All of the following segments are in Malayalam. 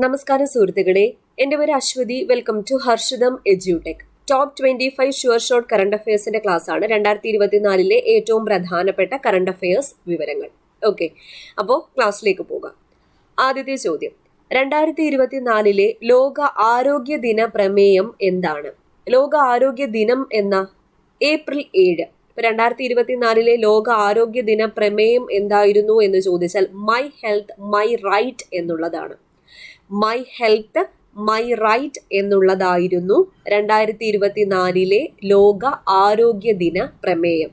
നമസ്കാരം സുഹൃത്തുക്കളെ, എൻ്റെ പേര് Aswathi. Welcome to Harshitham Edutech. Top 25 sure short current അഫയേഴ്സിന്റെ ക്ലാസ് ആണ്. 2024 ഏറ്റവും പ്രധാനപ്പെട്ട കറണ്ട് അഫയേഴ്സ് വിവരങ്ങൾ. ഓക്കെ, അപ്പോൾ ക്ലാസ്സിലേക്ക് പോകാം. ആദ്യത്തെ ചോദ്യം, 2024 ലോക ആരോഗ്യ ദിന പ്രമേയം എന്താണ്? ലോക ആരോഗ്യ ദിനം എന്ന ഏപ്രിൽ 7. 2024 ലോക ആരോഗ്യ ദിന പ്രമേയം എന്തായിരുന്നു എന്ന് ചോദിച്ചാൽ മൈ ഹെൽത്ത് മൈ റൈറ്റ് എന്നുള്ളതാണ്. മൈ ഹെൽത്ത് മൈ റൈറ്റ് എന്നുള്ളതായിരുന്നു 2024 ലോക ആരോഗ്യ ദിന പ്രമേയം.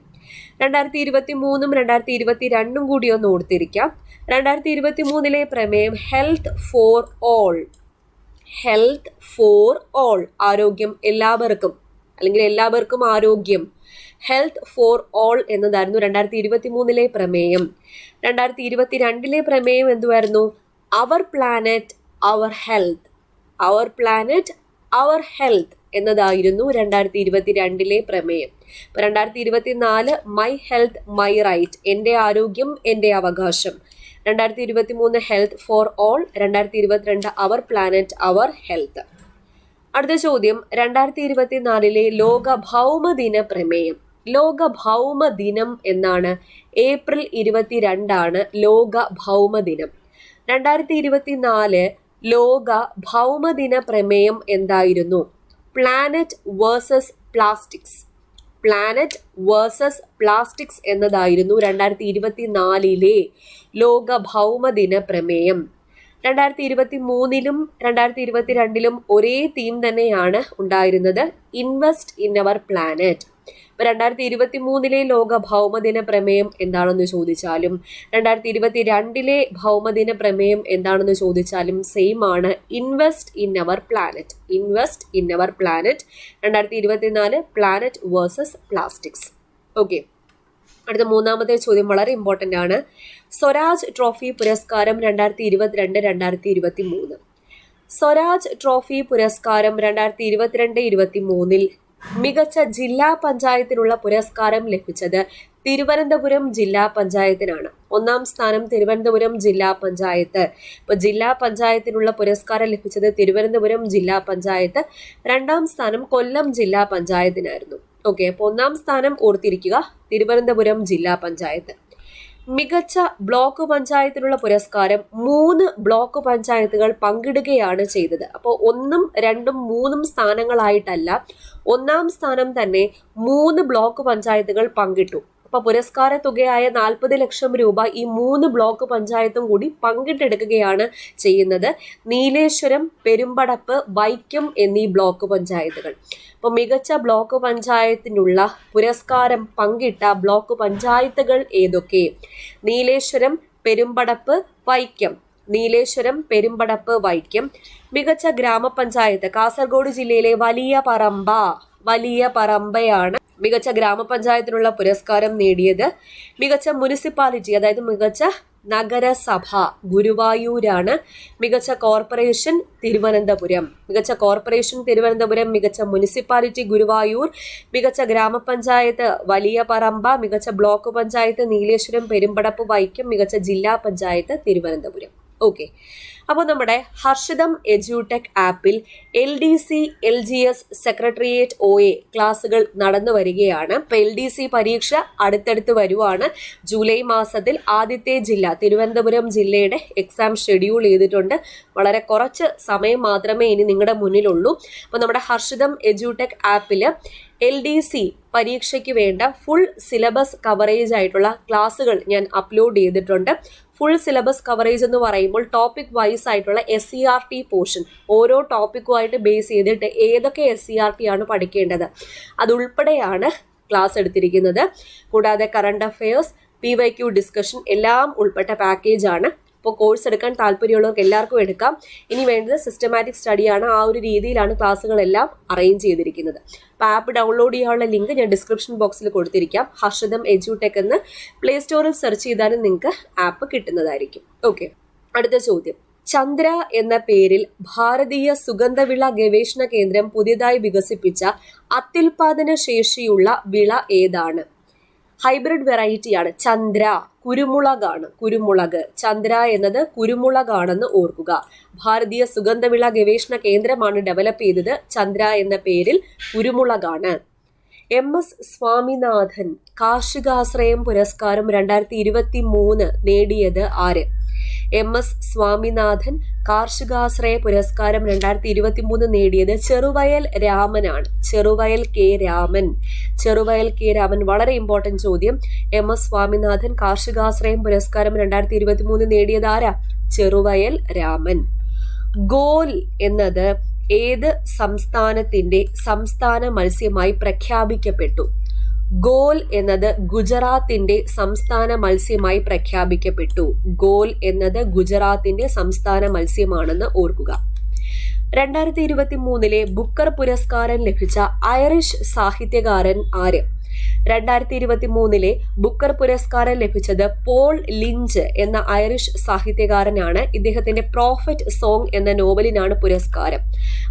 2023 2022 കൂടി ഒന്ന് ഓർത്തിരിക്കാം. 2023 പ്രമേയം health for all. Health for all, ആരോഗ്യം എല്ലാവർക്കും, അല്ലെങ്കിൽ എല്ലാവർക്കും ആരോഗ്യം. ഹെൽത്ത് ഫോർ ഓൾ എന്നതായിരുന്നു 2023 പ്രമേയം. 2022 പ്രമേയം എന്തുവായിരുന്നു? Our planet our health. Our planet our health എന്നതായിരുന്നു 2022 പ്രമേയം. 2024 മൈ ഹെൽത്ത് മൈ റൈറ്റ്, എൻ്റെ ആരോഗ്യം എൻ്റെ അവകാശം. 2023 health for all, 2022 our planet our health. അടുത്ത ചോദ്യം, 2024 ലോക ഭൗമദിന പ്രമേയം. ലോക ഭൗമദിനം എന്നാണ്. ഏപ്രിൽ 22 ലോക ഭൗമദിനം. 2024 ലോക ഭൗമദിന പ്രമേയം എന്തായിരുന്നു? Planet versus plastics. Planet versus plastics എന്നതായിരുന്നു 2024 ലോക ഭൗമദിന പ്രമേയം. 2023 2022 ഒരേ തീം തന്നെയാണ് ഉണ്ടായിരുന്നത്, ഇൻവെസ്റ്റ് ഇൻ അവർ പ്ലാനറ്റ്. ഇപ്പൊ 2023 ലോക ഭൗമദിന പ്രമേയം എന്താണെന്ന് ചോദിച്ചാലും 2022 ഭൗമദിന പ്രമേയം എന്താണെന്ന് ചോദിച്ചാലും സെയിം ആണ്, invest in our planet. Invest in our planet. 2024 planet versus plastics. Okay, അടുത്ത മൂന്നാമത്തെ ചോദ്യം വളരെ ഇമ്പോർട്ടൻ്റ് ആണ്. സ്വരാജ് ട്രോഫി പുരസ്കാരം 2022-2023. സ്വരാജ് ട്രോഫി പുരസ്കാരം 2022-2023 മികച്ച ജില്ലാ പഞ്ചായത്തിനുള്ള പുരസ്കാരം ലഭിച്ചത് തിരുവനന്തപുരം ജില്ലാ പഞ്ചായത്തിനാണ്. ഒന്നാം സ്ഥാനം തിരുവനന്തപുരം ജില്ലാ പഞ്ചായത്ത്. ഇപ്പൊ ജില്ലാ പഞ്ചായത്തിനുള്ള പുരസ്കാരം ലഭിച്ചത് തിരുവനന്തപുരം ജില്ലാ പഞ്ചായത്ത്. രണ്ടാം സ്ഥാനം കൊല്ലം ജില്ലാ പഞ്ചായത്തിനായിരുന്നു. ഓക്കെ, അപ്പൊ ഒന്നാം സ്ഥാനം ഓർത്തിരിക്കുക, തിരുവനന്തപുരം ജില്ലാ പഞ്ചായത്ത്. മികച്ച ബ്ലോക്ക് പഞ്ചായത്തിനുള്ള പുരസ്കാരം 3 ബ്ലോക്ക് പഞ്ചായത്തുകൾ പങ്കിടുകയാണ് ചെയ്തത്. അപ്പോൾ 1, 2, 3 സ്ഥാനങ്ങളായിട്ടല്ല, ഒന്നാം സ്ഥാനം തന്നെ 3 ബ്ലോക്ക് പഞ്ചായത്തുകൾ പങ്കിട്ടു. അപ്പൊ പുരസ്കാര തുകയായ 40 ലക്ഷം രൂപ ഈ 3 ബ്ലോക്ക് പഞ്ചായത്തും കൂടി പങ്കിട്ടെടുക്കുകയാണ് ചെയ്യുന്നത്. നീലേശ്വരം, പെരുമ്പടപ്പ്, വൈക്കം എന്നീ ബ്ലോക്ക് പഞ്ചായത്തുകൾ. അപ്പോൾ മികച്ച ബ്ലോക്ക് പഞ്ചായത്തിനുള്ള പുരസ്കാരം പങ്കിട്ട ബ്ലോക്ക് പഞ്ചായത്തുകൾ ഏതൊക്കെ? നീലേശ്വരം, പെരുമ്പടപ്പ്, വൈക്കം. നീലേശ്വരം, പെരുമ്പടപ്പ്, വൈക്കം. മികച്ച ഗ്രാമപഞ്ചായത്ത് കാസർഗോഡ് ജില്ലയിലെ വലിയ പറമ്പയാണ് മികച്ച ഗ്രാമപഞ്ചായത്തിനുള്ള പുരസ്കാരം നേടിയത്. മികച്ച മുനിസിപ്പാലിറ്റി, അതായത് മികച്ച നഗരസഭ ഗുരുവായൂരാണ്. മികച്ച കോർപ്പറേഷൻ തിരുവനന്തപുരം. മികച്ച കോർപ്പറേഷൻ തിരുവനന്തപുരം, മികച്ച മുനിസിപ്പാലിറ്റി ഗുരുവായൂർ, മികച്ച ഗ്രാമപഞ്ചായത്ത് വലിയ പറമ്പ, മികച്ച ബ്ലോക്ക് പഞ്ചായത്ത് നീലേശ്വരം, പെരുമ്പടപ്പ്, വൈക്കം, മികച്ച ജില്ലാ പഞ്ചായത്ത് തിരുവനന്തപുരം. ഓക്കെ, അപ്പോൾ നമ്മുടെ ഹർഷിതം എഡ്യൂടെക് ആപ്പിൽ LDC LGS സെക്രട്ടേറിയറ്റ് OA ക്ലാസ്സുകൾ നടന്നു വരികയാണ്. ഇപ്പൊ LDC പരീക്ഷ അടുത്തടുത്ത് വരുവാണ്. ജൂലൈ മാസത്തിൽ ആദ്യത്തെ ജില്ല തിരുവനന്തപുരം ജില്ലയുടെ എക്സാം ഷെഡ്യൂൾ ചെയ്തിട്ടുണ്ട്. വളരെ കുറച്ച് സമയം മാത്രമേ ഇനി നിങ്ങളുടെ മുന്നിലുള്ളൂ. അപ്പോൾ നമ്മുടെ ഹർഷിതം എഡ്യൂടെക് ആപ്പിൽ LDC പരീക്ഷയ്ക്ക് വേണ്ട ഫുൾ സിലബസ് കവറേജ് ആയിട്ടുള്ള ക്ലാസ്സുകൾ ഞാൻ അപ്ലോഡ് ചെയ്തിട്ടുണ്ട്. ഫുൾ സിലബസ് കവറേജ് എന്ന് പറയുമ്പോൾ ടോപ്പിക് വൈസ് ആയിട്ടുള്ള SCRT പോർഷൻ, ഓരോ ടോപ്പിക്കുമായിട്ട് ബേസ് ചെയ്തിട്ട് ഏതൊക്കെ SCRT ആണ് പഠിക്കേണ്ടത് അതുൾപ്പെടെയാണ് ക്ലാസ് എടുത്തിരിക്കുന്നത്. കൂടാതെ കറണ്ട് അഫയേഴ്സ്, PYQ ഡിസ്കഷൻ എല്ലാം ഉൾപ്പെട്ട പാക്കേജാണ്. ഇപ്പോൾ കോഴ്സ് എടുക്കാൻ താല്പര്യമുള്ളവർക്ക് എല്ലാവർക്കും എടുക്കാം. ഇനി വേണ്ടത് സിസ്റ്റമാറ്റിക് സ്റ്റഡിയാണ്. ആ ഒരു രീതിയിലാണ് ക്ലാസ്സുകളെല്ലാം അറേഞ്ച് ചെയ്തിരിക്കുന്നത്. അപ്പോൾ ആപ്പ് ഡൗൺലോഡ് ചെയ്യാനുള്ള ലിങ്ക് ഞാൻ ഡിസ്ക്രിപ്ഷൻ ബോക്സിൽ കൊടുത്തിരിക്കാം. ഹർഷിതം എഡ്യൂടെക് എന്ന് പ്ലേ സ്റ്റോറിൽ സെർച്ച് ചെയ്താലും നിങ്ങൾക്ക് ആപ്പ് കിട്ടുന്നതായിരിക്കും. ഓക്കെ, അടുത്ത ചോദ്യം, ചന്ദ്ര എന്ന പേരിൽ ഭാരതീയ സുഗന്ധവിള ഗവേഷണ കേന്ദ്രം പുതിയതായി വികസിപ്പിച്ച അത്യുൽപാദന ശേഷിയുള്ള വിള ഏതാണ്? ഹൈബ്രിഡ് വെറൈറ്റിയാണ്. ചന്ദ്ര കുരുമുളകാണ്. കുരുമുളക്, ചന്ദ്ര എന്നത് കുരുമുളകാണെന്ന് ഓർക്കുക. ഭാരതീയ സുഗന്ധവിള ഗവേഷണ കേന്ദ്രമാണ് ഡെവലപ്പ് ചെയ്തത്. ചന്ദ്ര എന്ന പേരിൽ കുരുമുളകാണ്. MS സ്വാമിനാഥൻ കാർഷികാശ്രയം പുരസ്കാരം 2023 നേടിയത് ആര്? MS സ്വാമിനാഥൻ കാർഷികാശ്രയ പുരസ്കാരം 2023 നേടിയത് ചെറുവയൽ രാമനാണ്. ചെറുവയൽ കെ രാമൻ. ചെറുവയൽ കെ രാമൻ വളരെ ഇമ്പോർട്ടന്റ് ചോദ്യം. MS സ്വാമിനാഥൻ കാർഷികാശ്രയം പുരസ്കാരം 2023 നേടിയത് ആരാ? ചെറുവയൽ രാമൻ. ഗോൽ എന്നത് ഏത് സംസ്ഥാനത്തിന്റെ സംസ്ഥാന മത്സ്യമായി പ്രഖ്യാപിക്കപ്പെട്ടു? ഗോൽ എന്നത് ഗുജറാത്തിന്റെ സംസ്ഥാന മത്സ്യമായി പ്രഖ്യാപിക്കപ്പെട്ടു. ഗോൽ എന്നത് ഗുജറാത്തിന്റെ സംസ്ഥാന മത്സ്യമാണെന്ന് ഓർക്കുക. 2023 ബുക്കർ പുരസ്കാരം ലഭിച്ച ഐറിഷ് സാഹിത്യകാരൻ ആര്? 2023 ബുക്കർ പുരസ്കാരം ലഭിച്ചത് പോൾ ലിഞ്ച് എന്ന ഐറിഷ് സാഹിത്യകാരനാണ്. ഇദ്ദേഹത്തിന്റെ പ്രോഫറ്റ് സോങ് എന്ന നോവലിനാണ് പുരസ്കാരം.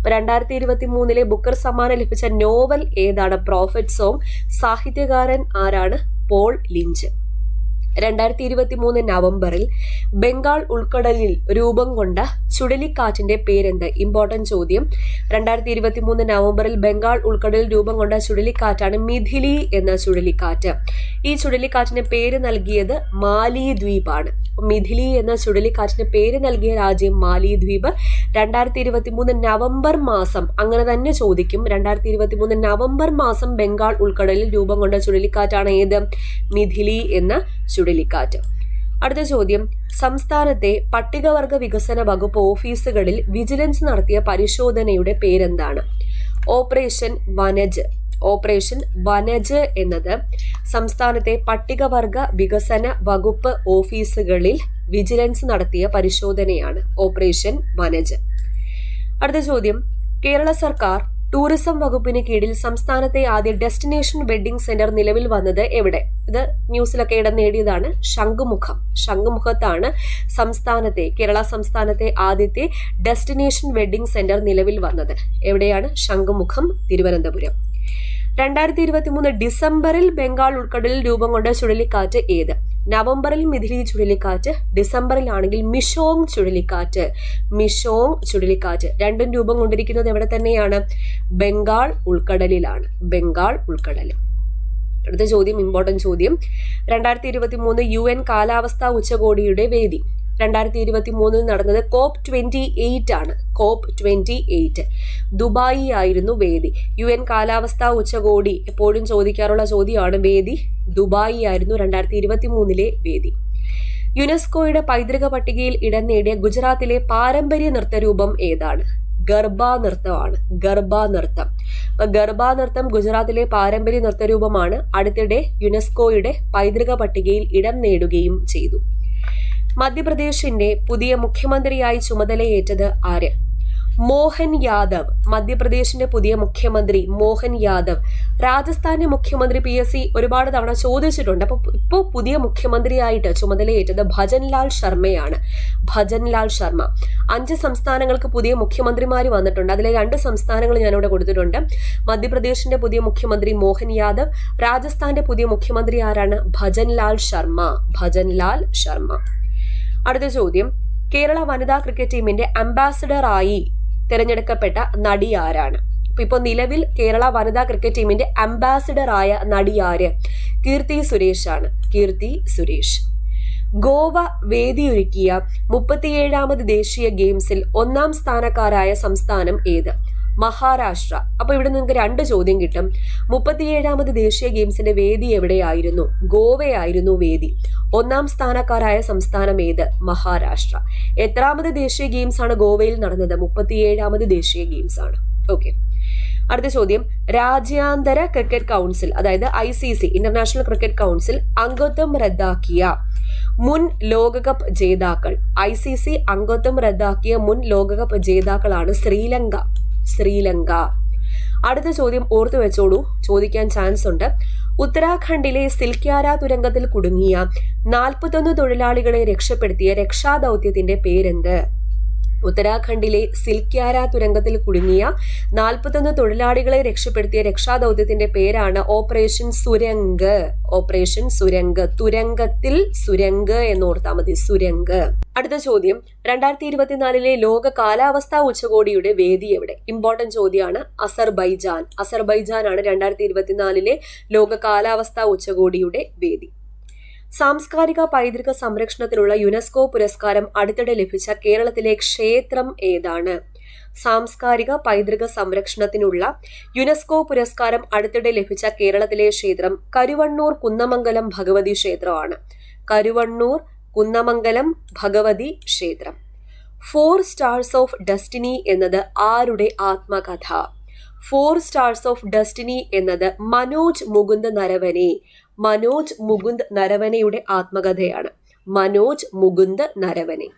2023 ബുക്കർ സമ്മാനം ലഭിച്ച നോവൽ ഏതാണ്? Prophet song. സാഹിത്യകാരൻ ആരാണ്? Paul Lynch. 2023 നവംബറിൽ ബംഗാൾ ഉൾക്കടലിൽ രൂപം കൊണ്ട ചുഴലിക്കാറ്റിന്റെ പേരെന്ത്? ഇമ്പോർട്ടന്റ് ചോദ്യം. 2023 നവംബറിൽ ബംഗാൾ ഉൾക്കടലിൽ രൂപം കൊണ്ട ചുഴലിക്കാറ്റാണ് മിഥിലി എന്ന ചുഴലിക്കാറ്റ്. ഈ ചുഴലിക്കാറ്റിന് പേര് നൽകിയത് മാലിദ്വീപാണ്. മിഥിലി എന്ന ചുഴലിക്കാറ്റിന് പേര് നൽകിയ രാജ്യം മാലിദ്വീപ്. 2023 നവംബർ മാസം, അങ്ങനെ തന്നെ ചോദിക്കും, 2023 നവംബർ മാസം ബംഗാൾ ഉൾക്കടലിൽ രൂപം കൊണ്ട ചുഴലിക്കാറ്റാണ് ഏത്? മിഥിലി എന്ന ചുഴലിക്കാറ്റ്. അടുത്ത ചോദ്യം, സംസ്ഥാനത്തെ പട്ടികവർഗ വികസന വകുപ്പ് ഓഫീസുകളിൽ വിജിലൻസ് നടത്തിയ പരിശോധനയുടെ പേരെന്താണ്? ഓപ്പറേഷൻ വനജ്. ഓപ്പറേഷൻ വനജ് എന്നത് സംസ്ഥാനത്തെ പട്ടികവർഗ വികസന വകുപ്പ് ഓഫീസുകളിൽ വിജിലൻസ് നടത്തിയ പരിശോധനയാണ് ഓപ്പറേഷൻ വനജ്. അടുത്ത ചോദ്യം, കേരള സർക്കാർ ടൂറിസം വകുപ്പിന് കീഴിൽ സംസ്ഥാനത്തെ ആദ്യ ഡെസ്റ്റിനേഷൻ വെഡ്ഡിംഗ് സെന്റർ നിലവിൽ വന്നത് എവിടെ? ഇത് ന്യൂസിലൊക്കെ ഇടം നേടിയതാണ്. ശംഖുമുഖം. ശംഖുമുഖത്താണ് കേരള സംസ്ഥാനത്തെ ആദ്യത്തെ ഡെസ്റ്റിനേഷൻ വെഡ്ഡിംഗ് സെന്റർ നിലവിൽ വന്നത്. എവിടെയാണ്? ശംഖുമുഖം, തിരുവനന്തപുരം. 2023 ഡിസംബറിൽ ബംഗാൾ ഉൾക്കടലിൽ രൂപം കൊണ്ട ചുഴലിക്കാറ്റ് ഏത്? നവംബറിൽ മിഥിലി ചുഴലിക്കാറ്റ്, ഡിസംബറിലാണെങ്കിൽ മിഷോങ് ചുഴലിക്കാറ്റ്. മിഷോങ് ചുഴലിക്കാറ്റ് രണ്ടും രൂപം കൊണ്ടിരിക്കുന്നത് എവിടെ തന്നെയാണ്? ബംഗാൾ ഉൾക്കടലിലാണ്. ബംഗാൾ ഉൾക്കടൽ. അടുത്ത ചോദ്യം, ഇമ്പോർട്ടന്റ് ചോദ്യം. 2023 UN കാലാവസ്ഥാ ഉച്ചകോടിയുടെ വേദി 2023 നടന്നത് COP28 ആണ്. COP28 ദുബായി ആയിരുന്നു വേദി. UN കാലാവസ്ഥാ ഉച്ചകോടി എപ്പോഴും ചോദിക്കാറുള്ള ചോദ്യമാണ്. വേദി ദുബായി ആയിരുന്നു 2023 വേദി. യുനെസ്കോയുടെ പൈതൃക പട്ടികയിൽ ഇടം നേടിയ ഗുജറാത്തിലെ പാരമ്പര്യ നൃത്തരൂപം ഏതാണ്? ഗർഭ നൃത്തമാണ്. ഗർഭ നൃത്തം. ഗർഭ നൃത്തം ഗുജറാത്തിലെ പാരമ്പര്യ നൃത്തരൂപമാണ്. അടുത്തിടെ യുനെസ്കോയുടെ പൈതൃക പട്ടികയിൽ ഇടം നേടുകയും ചെയ്തു. മധ്യപ്രദേശിന്റെ പുതിയ മുഖ്യമന്ത്രിയായി ചുമതലയേറ്റത് ആര്? മോഹൻ യാദവ്. മധ്യപ്രദേശിന്റെ പുതിയ മുഖ്യമന്ത്രി മോഹൻ യാദവ്. രാജസ്ഥാന്റെ മുഖ്യമന്ത്രി PSC ഒരുപാട് തവണ ചോദിച്ചിട്ടുണ്ട്. അപ്പൊ ഇപ്പോൾ പുതിയ മുഖ്യമന്ത്രിയായിട്ട് ചുമതലയേറ്റത് ഭജൻലാൽ ശർമ്മയാണ്. ഭജൻലാൽ ശർമ്മ. 5 സംസ്ഥാനങ്ങൾക്ക് പുതിയ മുഖ്യമന്ത്രിമാർ വന്നിട്ടുണ്ട്. അതിലെ 2 സംസ്ഥാനങ്ങൾ ഞാനിവിടെ കൊടുത്തിട്ടുണ്ട്. മധ്യപ്രദേശിന്റെ പുതിയ മുഖ്യമന്ത്രി മോഹൻ യാദവ്. രാജസ്ഥാന്റെ പുതിയ മുഖ്യമന്ത്രി ആരാണ്? ഭജൻലാൽ ശർമ്മ. ഭജൻലാൽ ശർമ്മ. അടുത്ത ചോദ്യം, കേരള വനിതാ ക്രിക്കറ്റ് ടീമിന്റെ അംബാസിഡർ ആയി തിരഞ്ഞെടുക്കപ്പെട്ട നടി ആരാണ്? ഇപ്പൊ നിലവിൽ കേരള വനിതാ ക്രിക്കറ്റ് ടീമിന്റെ അംബാസിഡർ ആയ നടി ആര്? കീർത്തി സുരേഷ് ആണ്. കീർത്തി സുരേഷ്. ഗോവ വേദിയൊരുക്കിയ 37ാമത് ദേശീയ ഗെയിംസിൽ 1ാം സ്ഥാനക്കാരായ സംസ്ഥാനം ഏത്? മഹാരാഷ്ട്ര. അപ്പൊ ഇവിടെ നിങ്ങൾക്ക് 2 ചോദ്യം കിട്ടും. 37ാമത് ദേശീയ ഗെയിംസിന്റെ വേദി എവിടെയായിരുന്നു? ഗോവയായിരുന്നു വേദി. 1ാം സ്ഥാനക്കാരായ സംസ്ഥാനം ഏത്? മഹാരാഷ്ട്ര. എത്രാമത് ദേശീയ ഗെയിംസ് ആണ് ഗോവയിൽ നടന്നത്? 37ാമത് ദേശീയ ഗെയിംസ് ആണ്. ഓക്കെ. അടുത്ത ചോദ്യം, രാജ്യാന്തര ക്രിക്കറ്റ് കൗൺസിൽ അതായത് ICC ഇന്റർനാഷണൽ ക്രിക്കറ്റ് കൗൺസിൽ അംഗത്വം റദ്ദാക്കിയ മുൻ ലോകകപ്പ് ജേതാക്കൾ. ICC അംഗത്വം റദ്ദാക്കിയ മുൻ ലോകകപ്പ് ജേതാക്കളാണ് ശ്രീലങ്ക. ശ്രീലങ്ക. അടുത്ത ചോദ്യം ഓർത്തു വെച്ചോളൂ, ചോദിക്കാൻ ചാൻസ് ഉണ്ട്. ഉത്തരാഖണ്ഡിലെ സിൽക്യാര തുരങ്കത്തിൽ കുടുങ്ങിയ 41 തൊഴിലാളികളെ രക്ഷപ്പെടുത്തിയ രക്ഷാദൌത്യത്തിന്റെ പേരെന്ത്? ഉത്തരാഖണ്ഡിലെ സിൽക്യാര തുരങ്കത്തിൽ കുടുങ്ങിയ 41 തൊഴിലാളികളെ രക്ഷപ്പെടുത്തിയ രക്ഷാദൌത്യത്തിന്റെ പേരാണ് ഓപ്പറേഷൻ സുരംഗ്. ഓപ്പറേഷൻ സുരംഗ്. തുരങ്കത്തിൽ സുരംഗ് എന്ന് ഓർത്താൽ മതി, സുരംഗ്. അടുത്ത ചോദ്യം, 2024 ലോക കാലാവസ്ഥാ ഉച്ചകോടിയുടെ വേദി എവിടെ? ഇമ്പോർട്ടന്റ് ചോദ്യമാണ്. അസർബൈജാൻ. അസർബൈജാനാണ് 2024 ലോക കാലാവസ്ഥാ ഉച്ചകോടിയുടെ വേദി. സാംസ്കാരിക പൈതൃക സംരക്ഷണത്തിനുള്ള യുനെസ്കോ പുരസ്കാരം അടുത്തിടെ ലഭിച്ച കേരളത്തിലെ ക്ഷേത്രം ഏതാണ്? സാംസ്കാരിക പൈതൃക സംരക്ഷണത്തിനുള്ള യുനെസ്കോ പുരസ്കാരം അടുത്തിടെ ലഭിച്ച കേരളത്തിലെ ക്ഷേത്രം കരുവണ്ണൂർ കുന്നമംഗലം ഭഗവതി ക്ഷേത്രമാണ്. കരുവണ്ണൂർ കുന്നമംഗലം ഭഗവതി ക്ഷേത്രം. 4 സ്റ്റാർസ് ഓഫ് ഡെസ്റ്റിനി എന്നത് ആരുടെ ആത്മകഥ? 4 സ്റ്റാർസ് ഓഫ് ഡെസ്റ്റിനി എന്നത് മനോജ് മുകുന്ദ് നരവനെ. മനോജ് മുകുന്ദ് നരവനെയുടെ ആത്മകഥയാണ്. മനോജ് മുകുന്ദ് നരവനെ.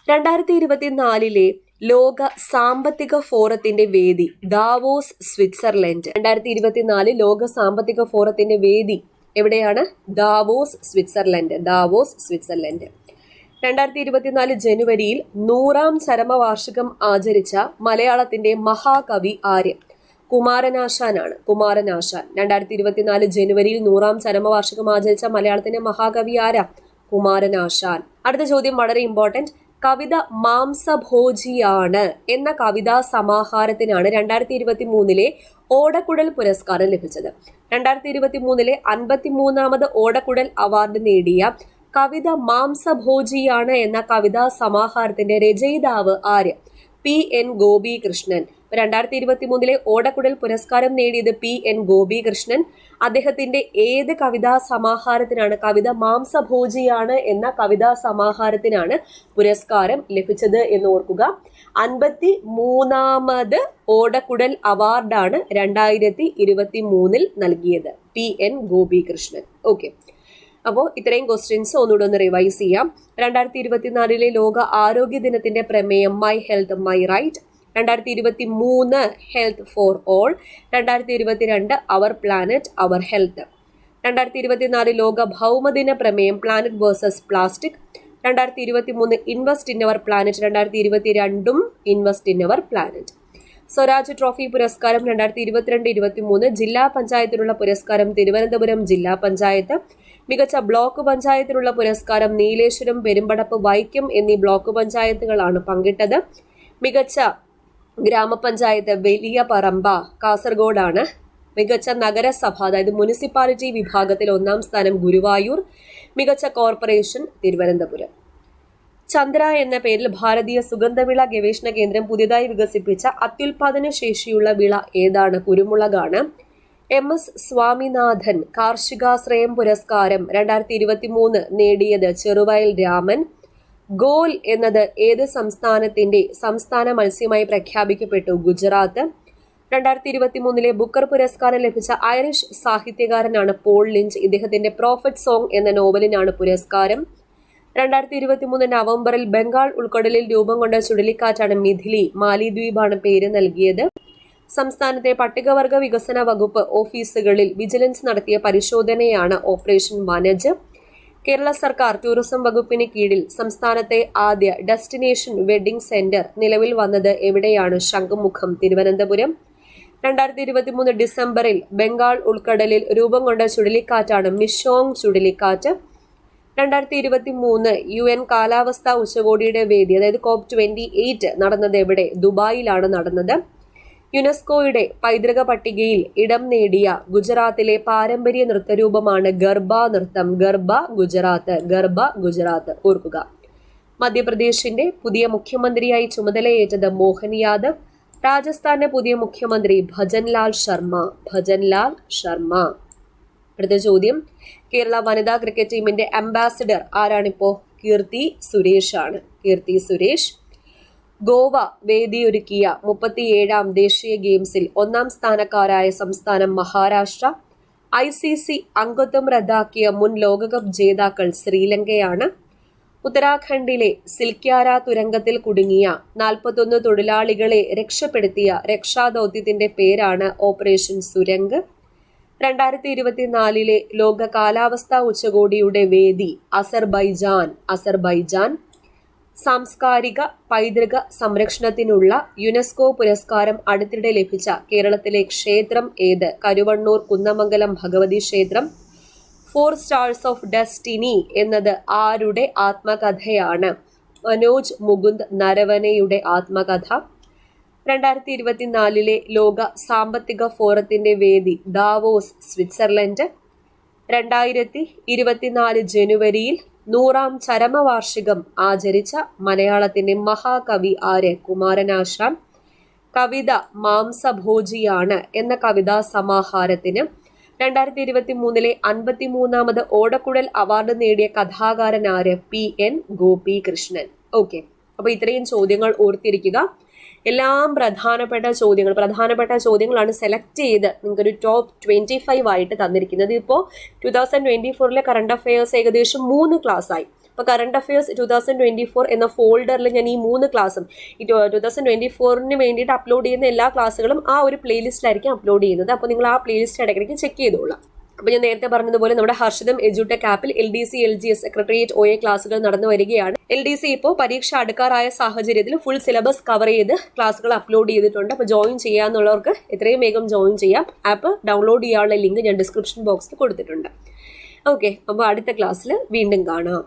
2024 ലോക സാമ്പത്തിക ഫോറത്തിന്റെ വേദി ദാവോസ്, സ്വിറ്റ്സർലൻഡ്. 2024 ലോക സാമ്പത്തിക ഫോറത്തിന്റെ വേദി എവിടെയാണ്? Davos, Switzerland. Davos, Switzerland. 2024 ജനുവരിയിൽ 100ാം ചരമവാർഷികം ആചരിച്ച മലയാളത്തിന്റെ മഹാകവി ആര്? കുമാരനാശാനാണ്. കുമാരനാശാൻ. 2024 ജനുവരിയിൽ 100ാം ചരമവാർഷികം ആചരിച്ച മലയാളത്തിന്റെ മഹാകവി ആരാ? കുമാരനാശാൻ. അടുത്ത ചോദ്യം വളരെ ഇമ്പോർട്ടന്റ്. കവിത മാംസഭോജിയാണ് എന്ന കവിതാ സമാഹാരത്തിനാണ് 2023 ഓടക്കുഴൽ പുരസ്കാരം ലഭിച്ചത്. 2023 53ാമത് ഓടക്കുഴൽ അവാർഡ് നേടിയ കവിത മാംസഭോജിയാണ് എന്ന കവിതാ സമാഹാരത്തിന്റെ രചയിതാവ് ആര്? PN ഗോപികൃഷ്ണൻ. 2023 ഓടക്കുഴൽ പുരസ്കാരം നേടിയത് PN ഗോപികൃഷ്ണൻ. അദ്ദേഹത്തിന്റെ ഏത് കവിതാ സമാഹാരത്തിനാണ്? കവിത മാംസഭോജിയാണ് എന്ന കവിതാ സമാഹാരത്തിനാണ് പുരസ്കാരം ലഭിച്ചത് എന്ന് ഓർക്കുക. 53ാമത് ഓടക്കുഴൽ അവാർഡാണ് 2023 നൽകിയത്. PN ഗോപികൃഷ്ണൻ. ഓക്കെ, അപ്പോൾ ഇത്രയും ക്വസ്റ്റ്യൻസ് ഒന്നുകൂടെ ഒന്ന് റിവൈസ് ചെയ്യാം. 2024 ലോക ആരോഗ്യ ദിനത്തിന്റെ പ്രമേയം my health my right. 2023 health for all. 2022 our planet our health. 2024 ലോക ഭൗമദിന പ്രമേയം planet versus plastic. 2023 invest in our planet. 2022 invest in our planet. Swaraj trophy പുരസ്കാരം 2022-23 ജില്ലാ പഞ്ചായത്തിനുള്ള പുരസ്കാരം തിരുവനന്തപുരം ജില്ലാ പഞ്ചായത്ത്. മികച്ച ബ്ലോക്ക് പഞ്ചായത്തിനുള്ള പുരസ്കാരം നീലേശ്വരം, പെരുമ്പടപ്പ്, വൈക്കം എന്നീ ബ്ലോക്ക് പഞ്ചായത്തുകളാണ് പങ്കിട്ടത്. മികച്ച ഗ്രാമപഞ്ചായത്ത് വലിയ പറമ്പ കാസർഗോഡാണ്. മികച്ച നഗരസഭ അതായത് മുനിസിപ്പാലിറ്റി വിഭാഗത്തിൽ 1ാം സ്ഥാനം ഗുരുവായൂർ. മികച്ച കോർപ്പറേഷൻ തിരുവനന്തപുരം. ചന്ദ്ര എന്ന പേരിൽ ഭാരതീയ സുഗന്ധവിള ഗവേഷണ കേന്ദ്രം പുതിയതായി വികസിപ്പിച്ച അത്യുൽപാദന ശേഷിയുള്ള വിള ഏതാണ്? കുരുമുളകാണ്. MS സ്വാമിനാഥൻ കാർഷികാശ്രയം പുരസ്കാരം 2023 നേടിയത് ചെറുവയൽ രാമൻ. ഗോൽ എന്നത് ഏത് സംസ്ഥാനത്തിന്റെ സംസ്ഥാന മത്സ്യമായി പ്രഖ്യാപിക്കപ്പെട്ടു? ഗുജറാത്ത്. 2023 ബുക്കർ പുരസ്കാരം ലഭിച്ച ഐറിഷ് സാഹിത്യകാരനാണ് പോൾ ലിഞ്ച്. ഇദ്ദേഹത്തിന്റെ പ്രോഫറ്റ് സോങ് എന്ന നോവലിനാണ് പുരസ്കാരം. 2023 നവംബറിൽ ബംഗാൾ ഉൾക്കടലിൽ രൂപം കൊണ്ട ചുഴലിക്കാറ്റാണ് മിഥിലി. മാലിദ്വീപാണ് പേര് നൽകിയത്. സംസ്ഥാനത്തെ പട്ടികവർഗ വികസന വകുപ്പ് ഓഫീസുകളിൽ വിജിലൻസ് നടത്തിയ പരിശോധനയാണ് ഓപ്പറേഷൻ വനജ്. കേരള സർക്കാർ ടൂറിസം വകുപ്പിന് കീഴിൽ സംസ്ഥാനത്തെ ആദ്യ ഡെസ്റ്റിനേഷൻ വെഡിംഗ് സെന്റർ നിലവിൽ വന്നത് എവിടെയാണ്? ശംഖുമുഖം, തിരുവനന്തപുരം. 2023 ഡിസംബറിൽ ബംഗാൾ ഉൾക്കടലിൽ രൂപം കൊണ്ട ചുഴലിക്കാറ്റാണ് മിഷോങ് ചുഴലിക്കാറ്റ്. 2023 UN കാലാവസ്ഥാ ഉച്ചകോടിയുടെ വേദി അതായത് COP28 നടന്നത് എവിടെ? ദുബായിലാണ് നടന്നത്. യുനെസ്കോയുടെ പൈതൃക പട്ടികയിൽ ഇടം നേടിയ ഗുജറാത്തിലെ പാരമ്പര്യ നൃത്തരൂപമാണ് ഗർബ നൃത്തം. ഗർബ ഗുജറാത്ത്. ഗർബ ഗുജറാത്ത് ഓർക്കുക. മധ്യപ്രദേശിന്റെ പുതിയ മുഖ്യമന്ത്രിയായി ചുമതലയേറ്റത് മോഹൻ യാദവ്. രാജസ്ഥാന്റെ പുതിയ മുഖ്യമന്ത്രി ഭജൻലാൽ ശർമ്മ. ഭജൻലാൽ ശർമ്മ. അടുത്ത ചോദ്യം, കേരള വനിതാ ക്രിക്കറ്റ് ടീമിന്റെ അംബാസിഡർ ആരാണിപ്പോ? കീർത്തി സുരേഷ് ആണ്. കീർത്തി സുരേഷ്. ഗോവ വേദിയൊരുക്കിയ 37ാം ദേശീയ ഗെയിംസിൽ 1ാം സ്ഥാനക്കാരായ സംസ്ഥാനം മഹാരാഷ്ട്ര. ICC അംഗത്വം റദ്ദാക്കിയ മുൻ ലോകകപ്പ് ജേതാക്കൾ ശ്രീലങ്കയാണ്. ഉത്തരാഖണ്ഡിലെ സിൽക്യാര തുരങ്കത്തിൽ കുടുങ്ങിയ 41 തൊഴിലാളികളെ രക്ഷപ്പെടുത്തിയ രക്ഷാദൌത്യത്തിന്റെ പേരാണ് ഓപ്പറേഷൻ സുരംഗ്. 2024 ലോക കാലാവസ്ഥാ ഉച്ചകോടിയുടെ വേദി അസർബൈജാൻ. അസർബൈജാൻ. സാംസ്കാരിക പൈതൃക സംരക്ഷണത്തിനുള്ള യുനെസ്കോ പുരസ്കാരം അടുത്തിടെ ലഭിച്ച കേരളത്തിലെ ക്ഷേത്രം ഏത്? കരുവണ്ണൂർ കുന്നമംഗലം ഭഗവതി ക്ഷേത്രം. 4 സ്റ്റാർസ് ഓഫ് ഡെസ്റ്റിനി എന്നത് ആരുടെ ആത്മകഥയാണ്? മനോജ് മുകുന്ദ് നരവനെയുടെ ആത്മകഥ. 2024 ലോക സാമ്പത്തിക ഫോറത്തിന്റെ വേദി ദാവോസ്, സ്വിറ്റ്സർലൻഡ്. 2024 ജനുവരിയിൽ 100ാം ചരമവാർഷികം ആചരിച്ച മലയാളത്തിന്റെ മഹാകവി ആര്? കുമാരനാശാൻ. കവിത മാംസഭോജിയാണ് എന്ന കവിതാ സമാഹാരത്തിന് 2023 53ാമത് ഓടക്കുഴൽ അവാർഡ് നേടിയ കഥാകാരൻ ആര്? PN ഗോപികൃഷ്ണൻ. ഓക്കെ, അപ്പൊ ഇത്രയും ചോദ്യങ്ങൾ ഓർത്തിരിക്കുക. എല്ലാം പ്രധാനപ്പെട്ട ചോദ്യങ്ങളാണ് സെലക്ട് ചെയ്ത് നിങ്ങൾക്കൊരു ടോപ്പ് 25 ആയിട്ട് തന്നിരിക്കുന്നത്. ഇപ്പോൾ 2024 കറണ്ട് അഫയേഴ്സ് ഏകദേശം 3 ക്ലാസ് ആയി. അപ്പോൾ കറണ്ട് അഫയേഴ്സ് 2024 എന്ന ഫോൾഡറിൽ ഞാൻ ഈ 3 ക്ലാസ്സും ഈ 2024 വേണ്ടിയിട്ട് അപ്ലോഡ് ചെയ്യുന്ന എല്ലാ ക്ലാസ്സുകളും ആ ഒരു പ്ലേലിസ്റ്റിലായിരിക്കും അപ്ലോഡ് ചെയ്യുന്നത്. അപ്പോൾ നിങ്ങൾ ആ പ്ലേലിസ്റ്റ് ഇടയ്ക്കിടയ്ക്ക് ചെക്ക് ചെയ്തോളാം. അപ്പോൾ ഞാൻ നേരത്തെ പറഞ്ഞതുപോലെ നമ്മുടെ ഹർഷിതം എഡ്യൂടെക് ആപ്പിൽ LDC LGS സെക്രട്ടേറിയറ്റ് OA ക്ലാസ്സുകൾ നടന്നു വരികയാണ്. LDC ഇപ്പോൾ പരീക്ഷ അടുക്കാറായ സാഹചര്യത്തിൽ ഫുൾ സിലബസ് കവർ ചെയ്ത് ക്ലാസ്സുകൾ അപ്ലോഡ് ചെയ്തിട്ടുണ്ട്. അപ്പോൾ ജോയിൻ ചെയ്യാന്നുള്ളവർക്ക് എത്രയും വേഗം ജോയിൻ ചെയ്യാം. ആപ്പ് ഡൗൺലോഡ് ചെയ്യാനുള്ള ലിങ്ക് ഞാൻ ഡിസ്ക്രിപ്ഷൻ ബോക്സിൽ കൊടുത്തിട്ടുണ്ട്. ഓക്കെ, അപ്പോൾ അടുത്ത ക്ലാസ്സിൽ വീണ്ടും കാണാം.